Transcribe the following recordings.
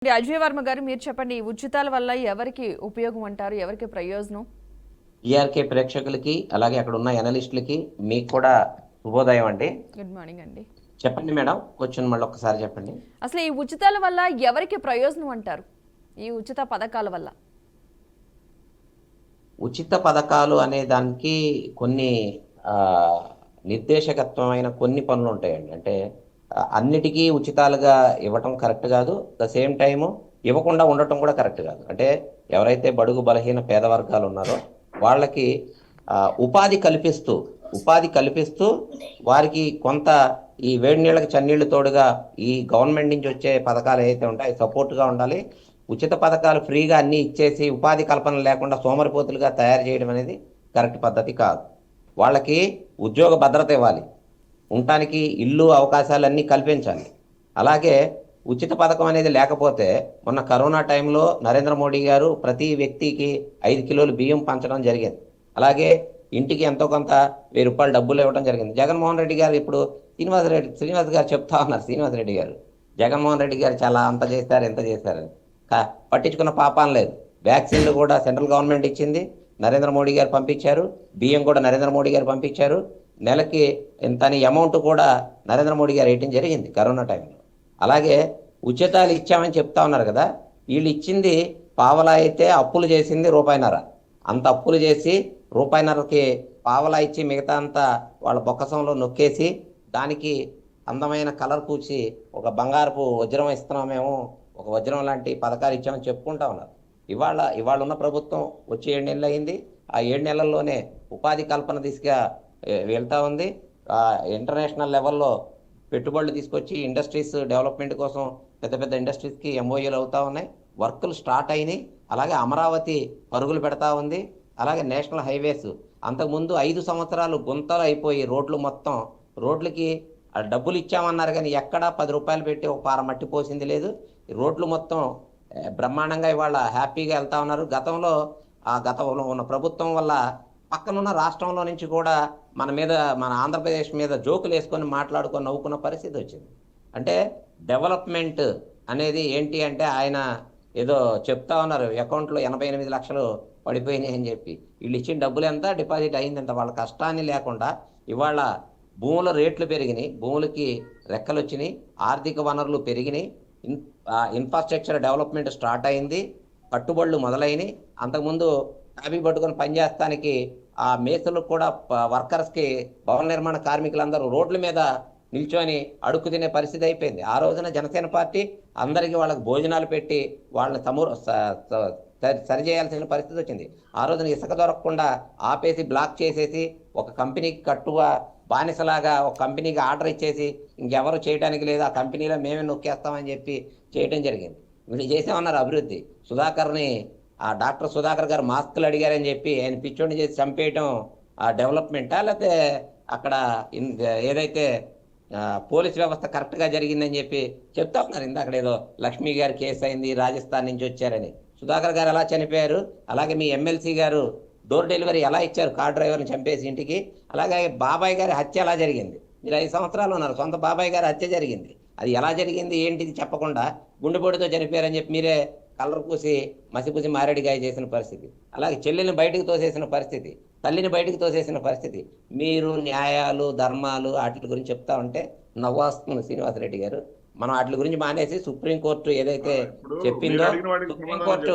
అజయ్ వర్మ గారు మీరు చెప్పండి ఈ ఉచితాల వల్ల ఎవరికి ఉపయోగం అంటారు ఎవరికి ప్రయోజనం ఈఆర్కే ప్రేక్షకులకి అలాగే అక్కడ ఉన్న ఎనలిస్టులకి మీకు కూడా శుభోదయం అండి. గుడ్ మార్నింగ్ అండి. చెప్పండి మేడం, క్వశ్చన్ మళ్ళీ ఒకసారి చెప్పండి. అసలు ఈ ఉచితాల వల్ల ఎవరికి ప్రయోజనం అంటారు? ఈ ఉచిత పథకాల వల్ల ఉచిత పథకాలు అనే దానికి కొన్ని ఆ, నిర్దేశకత్వమైన కొన్ని పనులు ఉంటాయండి. అంటే అన్నిటికీ ఉచితాలుగా ఇవ్వటం కరెక్ట్ కాదు, ద సేమ్ టైము ఇవ్వకుండా ఉండటం కూడా కరెక్ట్ కాదు. అంటే ఎవరైతే బడుగు బలహీన పేద వర్గాలు ఉన్నారో వాళ్ళకి ఆ, ఉపాధి కల్పిస్తూ ఉపాధి కల్పిస్తూ వారికి కొంత ఈ వేడి నీళ్ళకి చన్నీళ్లు తోడుగా ఈ గవర్నమెంట్ నుంచి వచ్చే పథకాలు ఏవైతే ఉంటాయో సపోర్ట్గా ఉండాలి. ఉచిత పథకాలు ఫ్రీగా అన్ని ఇచ్చేసి ఉపాధి కల్పన లేకుండా సోమరిపోతులుగా తయారు చేయడం అనేది కరెక్ట్ పద్ధతి కాదు. వాళ్ళకి ఉద్యోగ భద్రత ఇవ్వాలి, ఉండటానికి ఇల్లు అవకాశాలన్నీ కల్పించాలి. అలాగే ఉచిత పథకం అనేది లేకపోతే మొన్న కరోనా టైంలో నరేంద్ర మోడీ గారు ప్రతి వ్యక్తికి 5 కిలోలు బియ్యం పంచడం జరిగింది. అలాగే ఇంటికి ఎంతో కొంత 1000 రూపాయలు డబ్బులు ఇవ్వడం జరిగింది. జగన్మోహన్ రెడ్డి గారు ఇప్పుడు శ్రీనివాస్ గారు చెప్తా ఉన్నారు. శ్రీనివాస్ రెడ్డి గారు జగన్మోహన్ రెడ్డి గారు చాలా అంత చేశారు ఎంత చేశారని పట్టించుకున్న పాపం లేదు. వ్యాక్సిన్లు కూడా సెంట్రల్ గవర్నమెంట్ ఇచ్చింది, నరేంద్ర మోడీ గారు పంపించారు. బియ్యం కూడా నరేంద్ర మోడీ గారు పంపించారు. నెలకి ఎంత అమౌంట్ కూడా నరేంద్ర మోడీ గారు వేయటం జరిగింది కరోనా టైంలో. అలాగే ఉచితాలు ఇచ్చామని చెప్తా ఉన్నారు కదా, వీళ్ళు ఇచ్చింది పావలా అయితే అప్పులు చేసింది రూపాయిన్నర. అంత అప్పులు చేసి రూపాయిన్నరకి పావలా ఇచ్చి మిగతా అంతా వాళ్ళ బొక్కసంలో నొక్కేసి దానికి అందమైన కలర్ పూసి ఒక బంగారపు వజ్రం ఇస్తున్నాం మేము, ఒక వజ్రం లాంటి పథకాలు ఇచ్చామని చెప్పుకుంటా ఉన్నారు. ఇవాళ ఉన్న ప్రభుత్వం వచ్చి 7 నెలలు అయింది. ఆ 7 నెలల్లోనే ఉపాధి కల్పన దిశగా వెళ్తూ ఉంది. ఇంటర్నేషనల్ లెవెల్లో పెట్టుబడులు తీసుకొచ్చి ఇండస్ట్రీస్ డెవలప్మెంట్ కోసం పెద్ద పెద్ద ఇండస్ట్రీస్కి ఎంఓయూలు అవుతూ ఉన్నాయి, వర్కులు స్టార్ట్ అయినాయి. అలాగే అమరావతి పరుగులు పెడతా ఉంది. అలాగే నేషనల్ హైవేస్ అంతకుముందు 5 సంవత్సరాలు గుంతలు అయిపోయి రోడ్లకి డబ్బులు ఇచ్చామన్నారు కానీ ఎక్కడా 10 రూపాయలు పెట్టి ఒక పార మట్టి పోసింది లేదు. రోడ్లు మొత్తం బ్రహ్మాండంగా ఇవాళ హ్యాపీగా వెళ్తా ఉన్నారు. గతంలో ఉన్న ప్రభుత్వం వల్ల పక్కనున్న రాష్ట్రంలో నుంచి కూడా మన ఆంధ్రప్రదేశ్ మీద జోకులు వేసుకొని మాట్లాడుకొని నవ్వుకున్న పరిస్థితి వచ్చింది. అంటే డెవలప్మెంట్ అనేది ఏంటి అంటే ఆయన ఏదో చెప్తా ఉన్నారు, అకౌంట్లో 88 లక్షలు పడిపోయినాయి అని చెప్పి. వీళ్ళు ఇచ్చిన డబ్బులు ఎంత, డిపాజిట్ అయింది ఎంత, వాళ్ళ కష్టాన్ని లేకుండా ఇవాళ భూముల రేట్లు పెరిగినాయి, భూములకి రెక్కలు వచ్చినాయి, ఆర్థిక వనరులు పెరిగినాయి, ఇన్ఫ్రాస్ట్రక్చర్ డెవలప్మెంట్ స్టార్ట్ అయింది, కట్టుబడులు మొదలైనవి. అంతకుముందు టాబీ పట్టుకొని పనిచేస్తానికి ఆ మేస్తులకు కూడా వర్కర్స్కి భవన నిర్మాణ కార్మికులందరూ రోడ్ల మీద నిల్చొని అడుక్కు తినే పరిస్థితి అయిపోయింది. ఆ రోజున జనసేన పార్టీ అందరికీ వాళ్ళకి భోజనాలు పెట్టి వాళ్ళని సరిచేయాల్సిన పరిస్థితి వచ్చింది. ఆ రోజున ఇసుక దొరకకుండా ఆపేసి బ్లాక్ చేసేసి ఒక కంపెనీకి బానిసలాగా ఒక కంపెనీకి ఆర్డర్ ఇచ్చేసి ఇంకెవరు చేయడానికి లేదు, ఆ కంపెనీలో మేమే నొక్కేస్తామని చెప్పి చేయడం జరిగింది. వీళ్ళు చేసామన్నారు అభివృద్ధి. ఆ డాక్టర్ సుధాకర్ గారు మాస్కులు అడిగారని చెప్పి ఆయన పిచ్చోడిని చేసి చంపేయటం ఆ డెవలప్మెంటా, లేకపోతే అక్కడ ఏదైతే పోలీస్ వ్యవస్థ కరెక్ట్గా జరిగిందని చెప్పి చెప్తా ఉన్నారు. ఇందాక ఏదో లక్ష్మీ గారి కేసు అయింది, రాజస్థాన్ నుంచి వచ్చారని. సుధాకర్ గారు ఎలా చనిపోయారు, అలాగే మీ ఎమ్మెల్సీ గారు డోర్ డెలివరీ ఎలా ఇచ్చారు కార్ డ్రైవర్ని చంపేసి ఇంటికి, అలాగే బాబాయ్ గారి హత్య ఎలా జరిగింది. మీరు 5 సంవత్సరాలు ఉన్నారు, సొంత బాబాయ్ గారి హత్య జరిగింది, అది ఎలా జరిగింది ఏంటిది చెప్పకుండా గుండెపోటుతో చనిపోయారని చెప్పి మీరే కలర్ పూసి మసిపూసి మారేడుగాయ చేసిన పరిస్థితి. అలాగే చెల్లెల్ని బయటకు తోసేసిన పరిస్థితి, తల్లిని బయటకు తోసేసిన పరిస్థితి. మీరు న్యాయాలు ధర్మాలు వాటి గురించి చెప్తా ఉంటే నవ్వాస్తుంది శ్రీనివాసరెడ్డి గారు. మనం వాటి గురించి మానేసి సుప్రీంకోర్టు ఏదైతే చెప్పిందో, సుప్రీంకోర్టు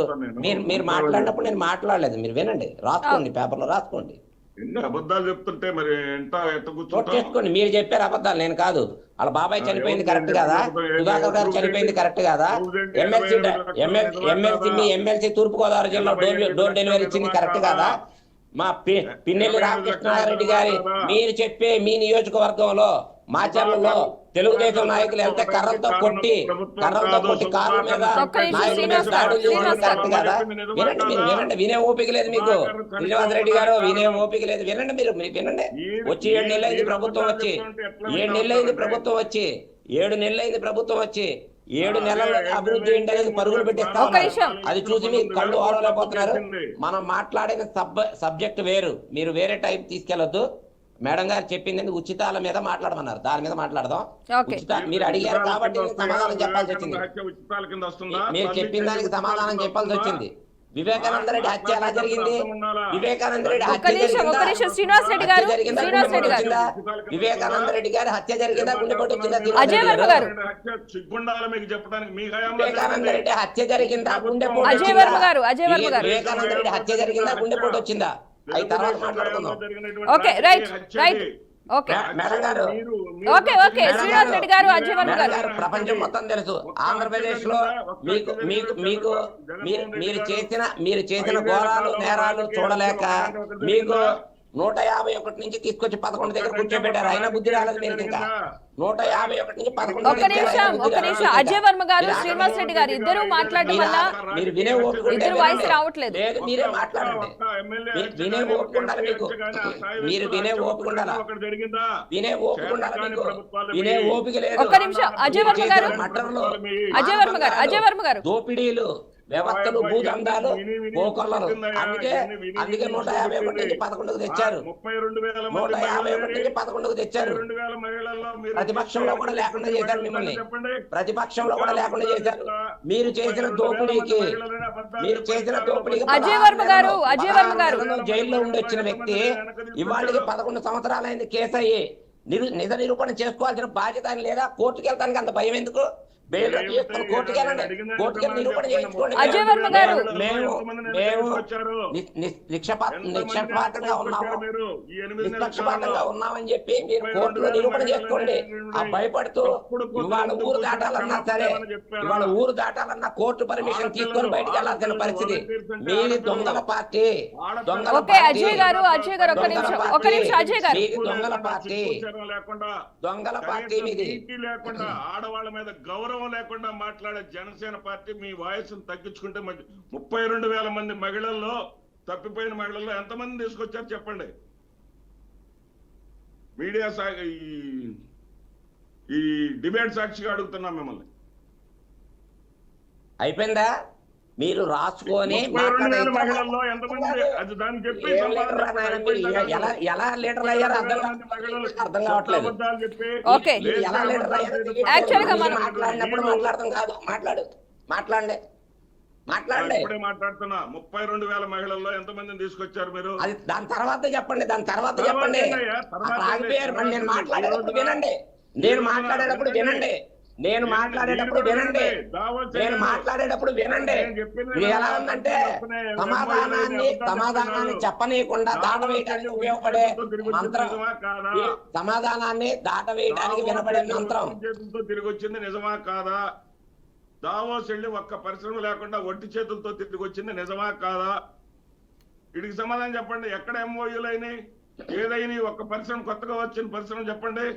మీరు మాట్లాడినప్పుడు నేను మాట్లాడలేదు, మీరు వినండి, రాసుకోండి, పేపర్లో రాసుకోండి. ఎన్ని అబద్ధాలు చెప్తుంటే మరి చేసుకోండి. మీరు చెప్పారు అబద్ధాలు, నేను కాదు. వాళ్ళ బాబాయ్ చనిపోయింది కరెక్ట్ కాదా, సుధాకర్ గారు చనిపోయింది కరెక్ట్ కాదా, ఎమ్మెల్సీ తూర్పుగోదావరి జిల్లా డోర్ డెలివరీ ఇచ్చింది కరెక్ట్ కాదా, మా పిన్నెల్లి రామకృష్ణారెడ్డి గారి మీరు చెప్పే మీ నియోజకవర్గంలో మాచర్లలో తెలుగుదేశం నాయకులు ఎంత కర్రలతో కొట్టి కారు మీద కరెక్ట్ కదా. వినండి, వినే ఓపిక లేదు మీకు శ్రీనివాసరెడ్డి గారు, వినే ఓపిక లేదు. వినండి, మీరు వినండి. వచ్చి 7 నెలలు అయింది ప్రభుత్వం వచ్చి, 7 నెలలు అయింది ప్రభుత్వం వచ్చి, 7 నెలలు అయింది ప్రభుత్వం వచ్చి. 7 నెలల్లో అభివృద్ధి ఏంటి అనేది పరుగులు పెట్టేస్తా ఉన్నారు. అది చూసి మీరు కళ్ళు ఓరలేకపోతున్నారు. మనం మాట్లాడిన సబ్జెక్ట్ వేరు, మీరు వేరే టైప్ తీసుకెళ్లొద్దు. మేడం గారు చెప్పింది ఉచితాల మీద మాట్లాడమన్నారు, దాని మీద మాట్లాడదాం. ఓకే. మీరు అడిగారు కాబట్టి సమాధానం చెప్పాల్సి వచ్చింది. ఉచితాల కింద వస్తుందా? మీరు చెప్పిన దానికి సమాధానం చెప్పాల్సి వచ్చింది. వివేకానంద రెడ్డి హత్య ఎలా జరిగింది? వివేకానంద రెడ్డి ఒక్క నిమిషం శ్రీనివాస్ రెడ్డి గారు, వివేకానంద రెడ్డి గారి హత్య జరిగిందా, గుండెపోటు వచ్చిందా? అజయ్ వర్మ గారు, వివేకానంద రెడ్డి హత్య జరిగిందా, గుండెపోటు అజయ్ వర్మ గారు, అజయ్ వర్మ గారు, వివేకానంద రెడ్డి హత్య జరిగిందా, గుండెపోటు వచ్చిందా? అవి తర్వాత మాట్లాడుకుందాం. Okay, right right. Okay madam గారు, ఓకే ఓకే శ్రీనివాస్ రెడ్డి గారు, అజయ్ వర్మ గారు, ప్రపంచం మొత్తం తెలుసు. ఆంధ్రప్రదేశ్ లో మీకు మీకు మీకు మీరు చేసిన ఘోరాలు నేరాలు చూడలేక మీకు 151 నుంచి తీసుకొచ్చి 11 దగ్గర కూర్చోబెట్టారు. అయినా బుద్ధి రాలేదు మీరు. ఇంకా 151 నుంచి 11. ఒక్క నిమిషం అజయ్ వర్మ గారు, శ్రీనివాస్ రెడ్డి గారు ఇద్దరు మాట్లాడడం వల్ల మీరు వినే ఓపిక ఇద్దరు వాయిస్ రావట్లేదు. మీరే మాట్లాడండి. వినే ఓపిక ఉండాలి మీకు. మీరు వినే ఓపిక ఉండాలా? వినే ఓపిక ఉండాలి మీకు. వినే ఓపిక లేదు. ఒక్క నిమిషం అజయ్ వర్మ గారు, అజయ్ వర్మ గారు, అజయ్ వర్మ గారు, దోపిడీలు, వ్యవస్థలు, భూదందాలు, కోకొల్లలు. అందుకే 151 నుంచి 11కు తెచ్చారు. 151 నుంచి 11కు తెచ్చారు. ప్రతిపక్షంలో కూడా లేకుండా చేశారు మిమ్మల్ని. ప్రతిపక్షంలో కూడా లేకుండా చేశారు. మీరు చేసిన దోపిడీకి అజయ్ వర్మ గారు, అజయ్ వర్మ గారు జైల్లో ఉండి వచ్చిన వ్యక్తి ఇవాళకి 11 సంవత్సరాలైంది కేసు అయ్యి. నిజ నిరూపణ చేసుకోవాల్సిన బాధ్యత లేదా? కోర్టుకు వెళ్తానికి అంత భయం ఎందుకు? కోర్టుకి వెళ్ళండి, కోర్టుకి నిరూపణ చేయించుకోండి. అజయ్ వర్మ గారు, మేము నిష్పక్షపాతంగా ఉన్నామని చెప్పి మీరు కోర్టులో నిరూపణ చేసుకోండి. ఆ భయపడుతూ ఇవాళ ఊరు దాటాలన్నా సరే, ఇవాళ ఊరు దాటాలన్నా కోర్టు పర్మిషన్ తీసుకొని బయటకు వెళ్లాల్సిన పరిస్థితి. మీది దొంగల పార్టీ, దొంగల అజయ్ గారు, అజయ్ గారు ఒక్క నిమిషం అజయ్ గారు, దొంగల పార్టీ, దొంగల పార్టీ మీది. లేకుండా ఆడవాళ్ళ మీద గౌరవం లేకుండా మాట్లాడే జనసేన పార్టీ మీ వాయిస్ను తగ్గించుకుంటే 32,000 మంది మహిళల్లో, తప్పిపోయిన మహిళల్లో ఎంతమంది తీసుకొచ్చారు చెప్పండి. మీడియా ఈ డిబేట్ సాక్షిగా అడుగుతున్నాం మిమ్మల్ని. అయిపోయిందా? మీరు రాసుకొని మహిళల్లో ఎంతమంది అది దాన్ని చెప్పి ఎలా లీడర్లు అయ్యారు అర్థం కావట్లేదు. మాట్లాడినప్పుడు మాట్లాడతాం కాదు. మాట్లాడండి. ఇప్పుడే మాట్లాడుతున్నా. 32,000 మహిళల్లో ఎంతమందిని తీసుకొచ్చారు మీరు? అది దాని తర్వాత చెప్పండి. ఆగిపోయారు. నేను మాట్లాడేటప్పుడు వినండి. నేను మాట్లాడేటప్పుడు వినండి. ఎలా ఉందంటే సమాధానాన్ని చెప్పనీయకుండా దాటవేయడానికి ఉపయోగపడే మంత్రం, సమాధానాన్ని దాటవేయడానికి వినపడే మంత్రం. చేతులతో తిరిగి వచ్చింది నిజమా కాదా? దావోస్ వెళ్ళి ఒక్క పరిశ్రమ లేకుండా ఒట్టి చేతులతో తిరిగి వచ్చింది నిజమా కాదా? వీటికి సమాధానం చెప్పండి. ఎక్కడ ఎంఓయూలు అయినాయి, ఏదైనా ఒక్క పరిశ్రమ, కొత్తగా వచ్చిన పరిశ్రమ చెప్పండి.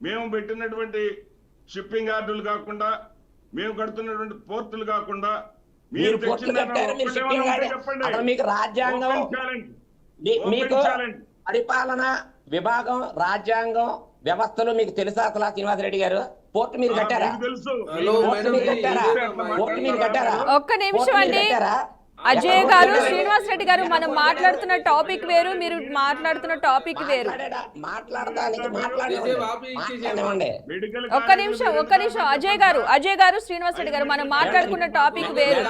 మేము పెట్టినటువంటి షిప్పింగ్ యార్డులు కాకుండా, మేము కడుతున్నటువంటి పోర్టులు కాకుండా, మీరు మీకు రాజ్యాంగం, మీకు పరిపాలన విభాగం, రాజ్యాంగం, వ్యవస్థలు మీకు తెలుసా అసలు? శ్రీనివాసరెడ్డి గారు, పోర్టు మీరు కట్టారా? ఒక్క నిమిషం అండి అజయ్ గారు, శ్రీనివాస్ రెడ్డి గారు, మనం మాట్లాడుతున్న టాపిక్ వేరు, మీరు మాట్లాడుతున్న టాపిక్ వేరు. ఒక్క నిమిషం అజయ్ గారు, శ్రీనివాస్ రెడ్డి గారు, మనం మాట్లాడుకున్న టాపిక్ వేరు.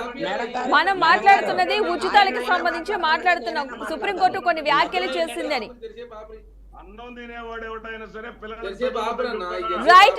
మనం మాట్లాడుతున్నది ఉచితాలకు సంబంధించి మాట్లాడుతున్నాం. సుప్రీంకోర్టు కొన్ని వ్యాఖ్యలు చేసిందని. అన్నం తినేవాడు ఎవడైనా సరే రైట్.